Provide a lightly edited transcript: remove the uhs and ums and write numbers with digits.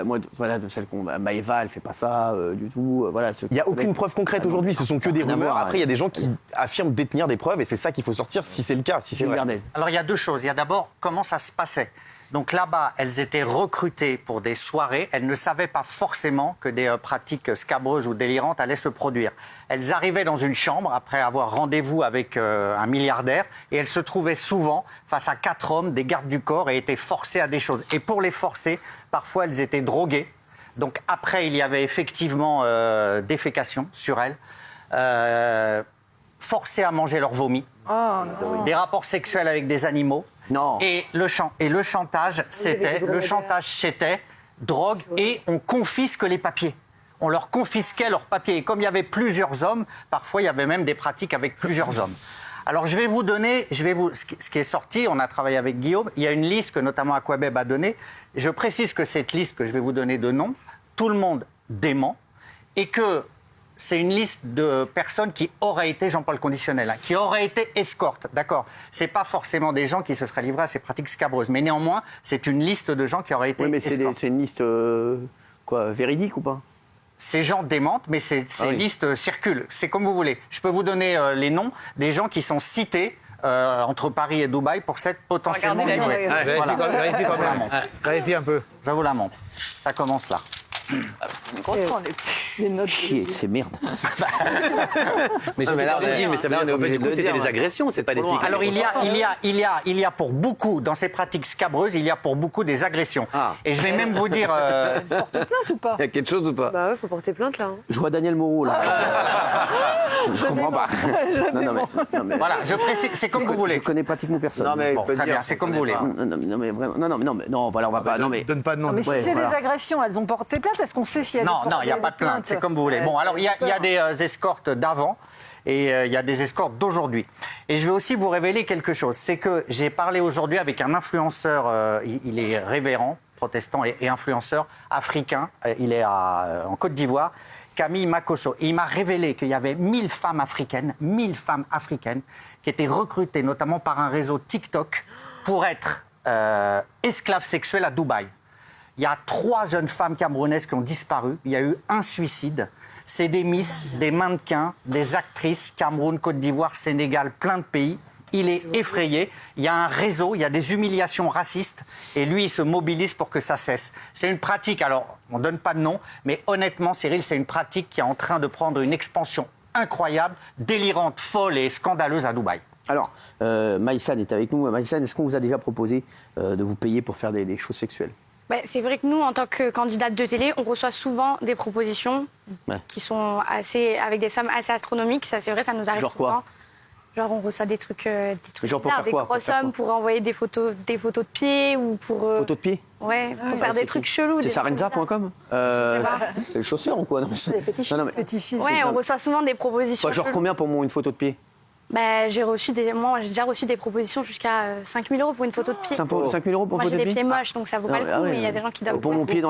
Moi, voilà, celle qu'on... Maëva, elle fait pas ça du tout. Voilà, Il n'y a aucune preuve concrète aujourd'hui, ce sont que des rumeurs. Après, il y a des gens qui ouais. affirment détenir des preuves et c'est ça qu'il faut sortir si c'est le cas, si c'est vrai. Alors il y a deux choses. Il y a d'abord comment ça se passait. Donc là-bas, elles étaient recrutées pour des soirées. Elles ne savaient pas forcément que des pratiques scabreuses ou délirantes allaient se produire. Elles arrivaient dans une chambre après avoir rendez-vous avec un milliardaire et elles se trouvaient souvent face à 4 hommes, des gardes du corps, et étaient forcées à des choses. Et pour les forcer, parfois elles étaient droguées. Donc après, il y avait effectivement défécation sur elles, forcées à manger leur vomi, des rapports sexuels avec des animaux. Non. Et le chantage, c'était drogue et on confisque les papiers. On leur confisquait leurs papiers. Et comme il y avait plusieurs hommes, parfois il y avait même des pratiques avec plusieurs hommes. Alors je vais vous donner, ce qui est sorti, on a travaillé avec Guillaume, il y a une liste que notamment Aquabeb a donnée. Je précise que cette liste que je vais vous donner de noms, tout le monde dément et que c'est une liste de personnes qui auraient été, Jean-Paul conditionnel, hein, qui auraient été escortes, d'accord. C'est pas forcément des gens qui se seraient livrés à ces pratiques scabreuses, mais néanmoins, c'est une liste de gens qui auraient été escortes. C'est une liste, véridique ou pas? Ces gens démentent, mais ces listes circulent. C'est comme vous voulez. Je peux vous donner les noms des gens qui sont cités entre Paris et Dubaï pour cette potentiellement livrée. Vérifie quand même. Vérifie un peu. Je vous la montre. Ça commence là. Les notes. Chier, c'est merde. Mais ça veut dire que c'était des agressions, c'est pas des filles. Alors il y a pour beaucoup, dans ces pratiques scabreuses, il y a pour beaucoup des agressions. Et je vais même vous dire... Ils se portent plainte ou pas? Il y a quelque chose ou pas? Bah ouais, faut porter plainte là. Je vois Daniel Moreau là. Je comprends pas. Non, mais Voilà, je précise, c'est comme vous voulez. Je connais pratiquement personne. Non, mais Bon, très bien, c'est comme vous voulez. Non, mais vraiment. Non, voilà, on va pas. Non, mais. Donne pas de nom. Non, mais si c'est des agressions, elles ont porté plainte. Est-ce qu'on sait si elles ont Non, il n'y a pas de plainte, c'est comme vous voulez. Bon, alors il y a des escortes d'avant et il y a des escortes d'aujourd'hui. Et je vais aussi vous révéler quelque chose. C'est que j'ai parlé aujourd'hui avec un influenceur, il est révérend, protestant et influenceur africain. Il est en Côte d'Ivoire. Camille Makosso. Et il m'a révélé qu'il y avait 1000 femmes africaines qui étaient recrutées notamment par un réseau TikTok pour être esclaves sexuelles à Dubaï. Il y a 3 jeunes femmes camerounaises qui ont disparu. Il y a eu un suicide. C'est des miss, des mannequins, des actrices, Cameroun, Côte d'Ivoire, Sénégal, plein de pays. Il est effrayé. Il y a un réseau, il y a des humiliations racistes. Et lui, il se mobilise pour que ça cesse. C'est une pratique, alors, on ne donne pas de nom, mais honnêtement, Cyril, c'est une pratique qui est en train de prendre une expansion incroyable, délirante, folle et scandaleuse à Dubaï. Alors, Maïsan est avec nous. Maïsan, est-ce qu'on vous a déjà proposé de vous payer pour faire des choses sexuelles? C'est vrai que nous, en tant que candidate de télé, on reçoit souvent des propositions qui sont avec des sommes assez astronomiques. Ça, c'est vrai, ça nous arrive Genre souvent. quoi? Genre, on reçoit des trucs Genre pour bizarres, faire des quoi? grosses sommes pour envoyer des photos de pieds ou pour... Photos de pied? Ouais, pour faire des trucs chelous. C'est des trucs sarenza.com? C'est le chausseur ou quoi? Non, mais... Fétichistes. Ouais, on reçoit souvent des propositions Genre cheloues. combien pour une photo de pied? J'ai déjà reçu des propositions jusqu'à 5 000 € pour une photo de pied. 5 000 € pour une Moi, photo j'ai de des pied? pieds moches, donc ça vaut pas le coup, mais il y a des gens qui doivent... Pour mon pied dans